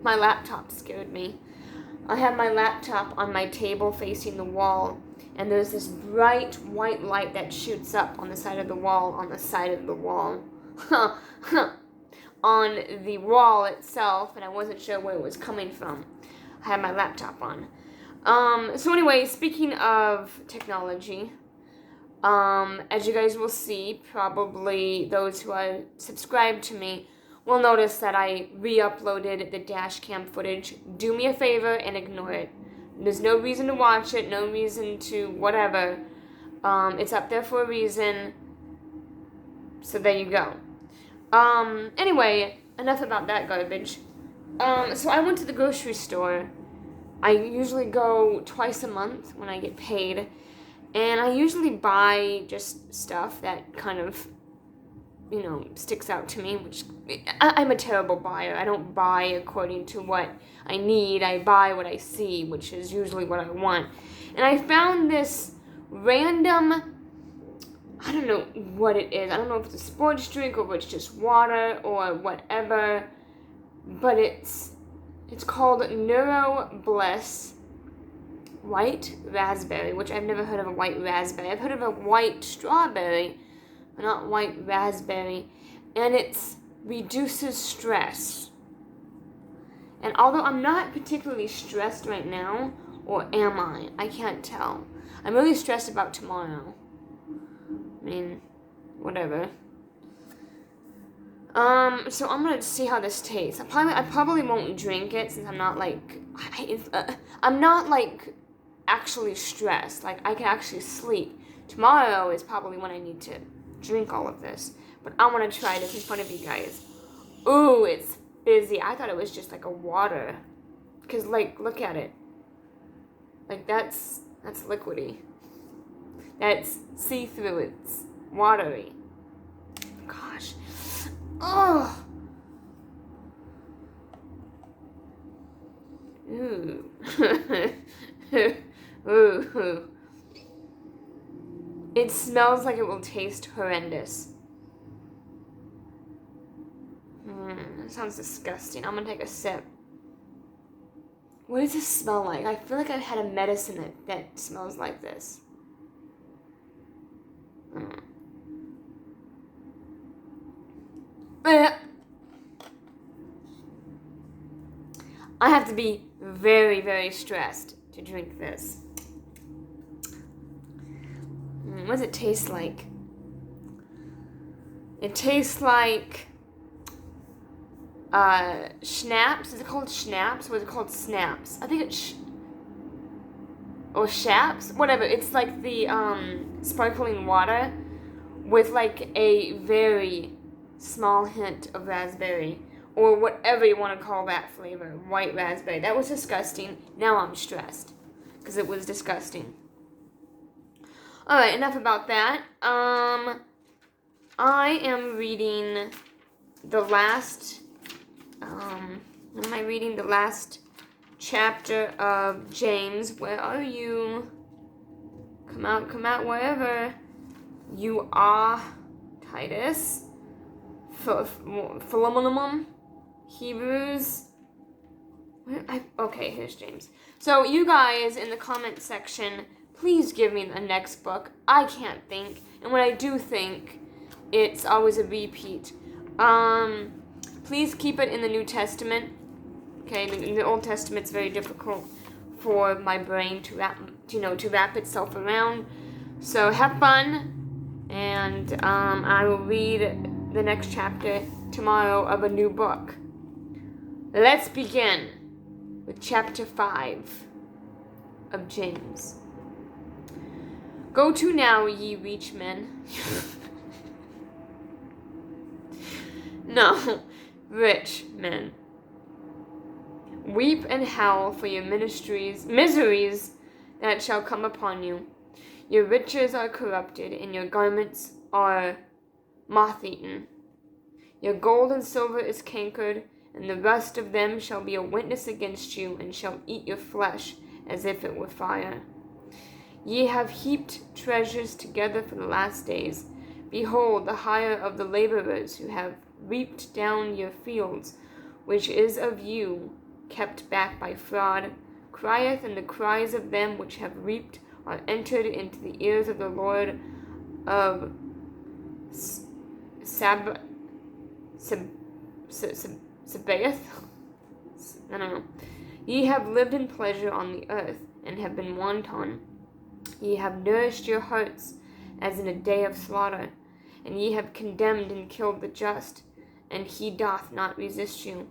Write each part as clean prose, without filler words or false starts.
My laptop scared me. I have my laptop on my table facing the wall, and there's this bright white light that shoots up on the side of the wall, on the side of the wall. On the wall itself, and I wasn't sure where it was coming from. I had my laptop on. So anyway, speaking of technology, as you guys will see, probably those who are subscribed to me will notice that I re-uploaded the dash cam footage. Do me a favor and ignore it. There's no reason to watch it, no reason to whatever. It's up there for a reason. So there you go. Anyway, enough about that garbage. So I went to the grocery store. I usually go twice a month when I get paid. And I usually buy just stuff that kind of, sticks out to me, which I'm a terrible buyer. I don't buy according to what I need. I buy what I see, which is usually what I want. And I found this random, I don't know what it is. I don't know if it's a sports drink or if it's just water or whatever. But it's called Neuro Bliss White Raspberry, which I've never heard of a white raspberry. I've heard of a white strawberry, but not white raspberry. And it reduces stress. And although I'm not particularly stressed right now, or am I? I can't tell. I'm really stressed about tomorrow. I mean, whatever. So I'm gonna see how this tastes. I probably won't drink it since I'm not like, I'm not like actually stressed. Like I can actually sleep. Tomorrow is probably when I need to drink all of this. But I want to try this in front of you guys. Ooh, it's fizzy. I thought it was just like a water. Cause like, look at it. Like that's liquidy. That's see-through. It's watery. Gosh. Oh. Ooh. Ooh. It smells like it will taste horrendous. That sounds disgusting. I'm gonna take a sip. What does this smell like? I feel like I've had a medicine that smells like this. I have to be very, very stressed to drink this. What does it taste like? It tastes like schnapps. Is it called schnapps? Or is it called snaps? I think it's or shaps? Whatever. It's like the sparkling water with like a very small hint of raspberry. Or whatever you want to call that flavor. White raspberry. That was disgusting. Now I'm stressed. Because it was disgusting. Alright, enough about that. I am reading the last... what am I reading? The last chapter of James. Where are you? Come out wherever you are. Titus. Philemon. Hebrews. Okay, here's James. So you guys in the comment section, please give me the next book. I can't think. And when I do think, it's always a repeat. Please keep it in the New Testament. Okay, in the Old Testament's very difficult for my brain to wrap itself around. So have fun, and I will read the next chapter tomorrow of a new book. Let's begin with chapter 5 of James. Go to now, ye rich men. No, rich men. Weep and howl for your miseries that shall come upon you. Your riches are corrupted, and your garments are moth-eaten. Your gold and silver is cankered, and the rust of them shall be a witness against you, and shall eat your flesh as if it were fire. Ye have heaped treasures together for the last days. Behold, the hire of the laborers who have reaped down your fields, which is of you, kept back by fraud, crieth, and the cries of them which have reaped are entered into the ears of the Lord of Sabaoth. I don't know. Ye have lived in pleasure on the earth, and have been wanton. Ye have nourished your hearts as in a day of slaughter, and ye have condemned and killed the just, and he doth not resist you.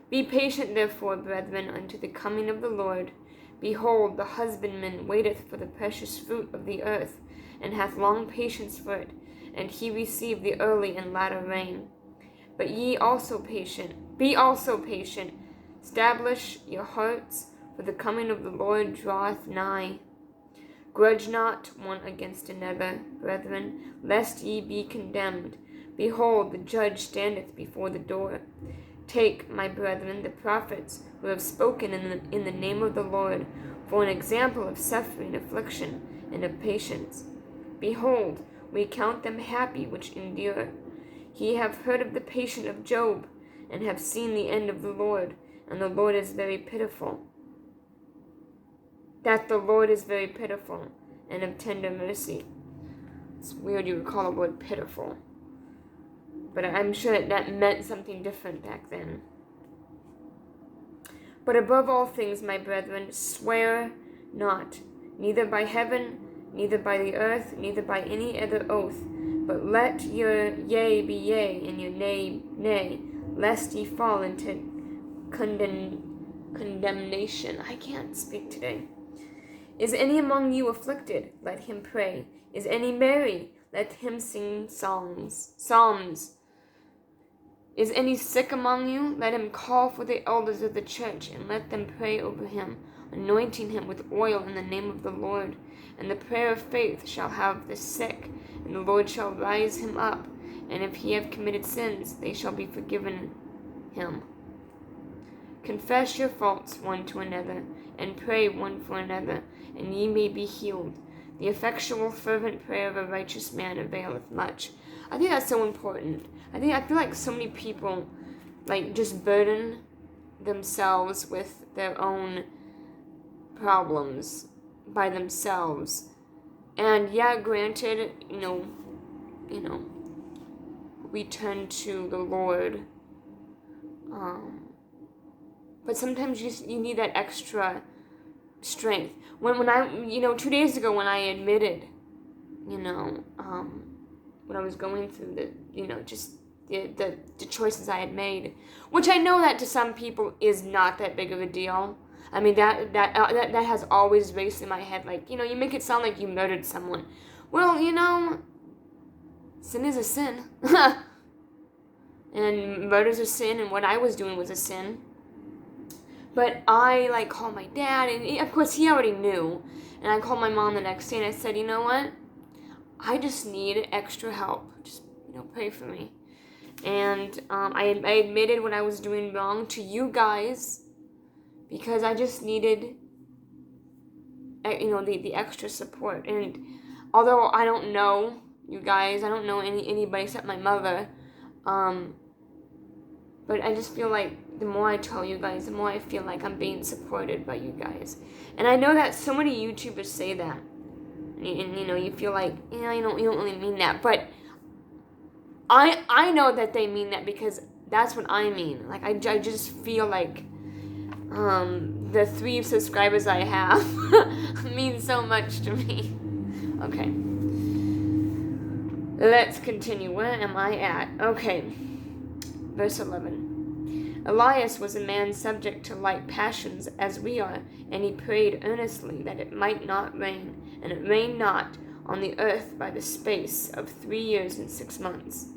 Be patient therefore, brethren, unto the coming of the Lord. Behold, the husbandman waiteth for the precious fruit of the earth, and hath long patience for it, and he received the early and latter rain. But be also patient, establish your hearts, for the coming of the Lord draweth nigh. Grudge not one against another, brethren, lest ye be condemned. Behold, the judge standeth before the door. Take, my brethren, the prophets who have spoken in the name of the Lord, for an example of suffering, affliction, and of patience. Behold, we count them happy which endure. Ye have heard of the patience of Job, and have seen the end of the Lord, and the Lord is very pitiful. That the Lord is very pitiful, and of tender mercy. It's weird you would call the Lord pitiful. But I'm sure that meant something different back then. But above all things, my brethren, swear not, neither by heaven, neither by the earth, neither by any other oath, but let your yea be yea, and your nay, nay, lest ye fall into condemnation. I can't speak today. Is any among you afflicted? Let him pray. Is any merry? Let him sing psalms. Is any sick among you? Let him call for the elders of the church, and let them pray over him, anointing him with oil in the name of the Lord. And the prayer of faith shall have the sick, and the Lord shall rise him up. And if he have committed sins, they shall be forgiven him. Confess your faults one to another, and pray one for another, and ye may be healed. The effectual fervent prayer of a righteous man availeth much. I think that's so important. I feel like so many people just burden themselves with their own problems by themselves. And yeah, granted, we turn to the Lord. But sometimes you need that extra strength. When I 2 days ago when I admitted, when I was going through the choices I had made, which I know that to some people is not that big of a deal. I mean, that has always raced in my head, you make it sound like you murdered someone. Well, sin is a sin. And murder's a sin, and what I was doing was a sin. But I called my dad, and of course he already knew. And I called my mom the next day, and I said, you know what? I just need extra help. Just, pray for me. And I admitted what I was doing wrong to you guys, because I just needed, the extra support. And although I don't know you guys, I don't know anybody except my mother, but I just feel like the more I tell you guys, the more I feel like I'm being supported by you guys. And I know that so many YouTubers say that. And you feel like, you don't really mean that. But I know that they mean that, because that's what I mean. I just feel like the 3 subscribers I have mean so much to me. Okay. Let's continue. Where am I at? Okay. Verse 11. Elias was a man subject to like passions as we are, and he prayed earnestly that it might not rain, and it rained not on the earth by the space of 3 years and 6 months.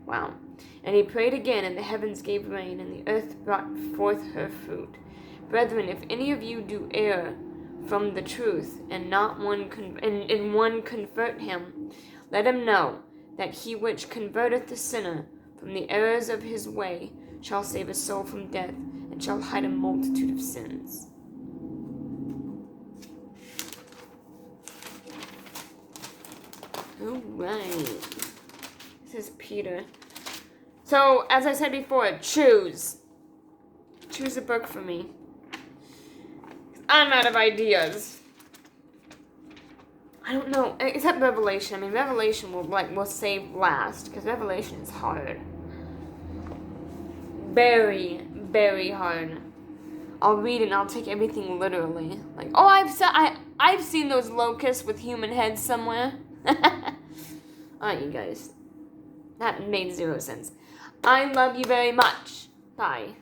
Wow. And he prayed again, and the heavens gave rain, and the earth brought forth her fruit. Brethren, if any of you do err from the truth, and not one convert him, let him know that he which converteth the sinner from the errors of his way shall save a soul from death, and shall hide a multitude of sins. All right. This is Peter. So, as I said before, choose. Choose a book for me. I'm out of ideas. I don't know. Except Revelation. I mean, Revelation will save last because Revelation is hard. Very, very hard. I'll read it and I'll take everything literally. Like, oh, I've seen those locusts with human heads somewhere. Alright, you guys. That made 0 sense. I love you very much. Bye.